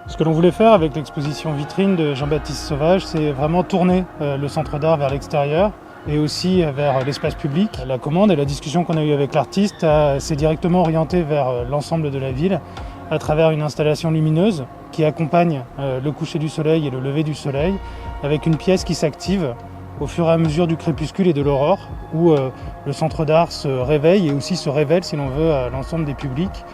Ce que l'on voulait faire avec l'exposition vitrine de Jean-Baptiste Sauvage, c'est vraiment tourner le centre d'art vers l'extérieur et aussi vers l'espace public. La commande et la discussion qu'on a eue avec l'artiste s'est directement orientée vers l'ensemble de la ville à travers une installation lumineuse qui accompagne le coucher du soleil et le lever du soleil avec une pièce qui s'active au fur et à mesure du crépuscule et de l'aurore où le centre d'art se réveille et aussi se révèle, si l'on veut, à l'ensemble des publics.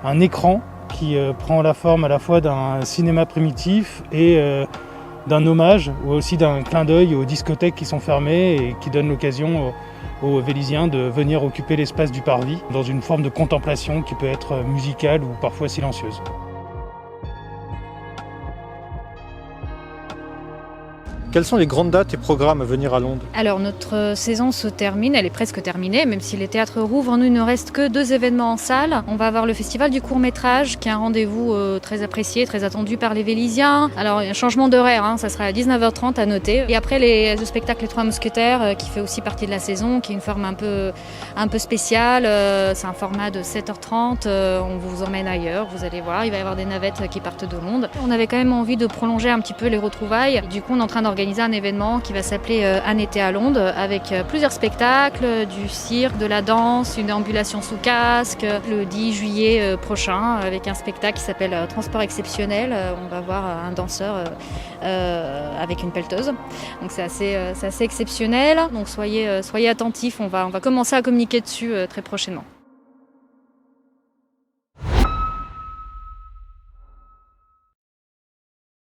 Un écran qui prend la forme à la fois d'un cinéma primitif et d'un hommage ou aussi d'un clin d'œil aux discothèques qui sont fermées et qui donnent l'occasion aux Vélysiens de venir occuper l'espace du parvis dans une forme de contemplation qui peut être musicale ou parfois silencieuse. Quelles sont les grandes dates et programmes à venir à Londres? Alors notre saison se termine, elle est presque terminée, même si les théâtres rouvrent, nous il ne reste que 2 événements en salle. On va avoir le festival du court-métrage, qui est un rendez-vous très apprécié, très attendu par les Vélysiens. Alors il y a un changement d'horaire, ça sera à 19h30 à noter. Et après le spectacle Les Trois Mousquetaires, qui fait aussi partie de la saison, qui est une forme un peu spéciale. C'est un format de 7h30, on vous emmène ailleurs, vous allez voir, il va y avoir des navettes qui partent de Londres. On avait quand même envie de prolonger un petit peu les retrouvailles. Et du coup on est en train d'organiser un événement qui va s'appeler Un été à Londres avec plusieurs spectacles, du cirque, de la danse, une ambulation sous casque, le 10 juillet prochain avec un spectacle qui s'appelle Transport exceptionnel. On va voir un danseur avec une pelleteuse. Donc c'est assez exceptionnel. Donc soyez attentifs, on va commencer à communiquer dessus très prochainement.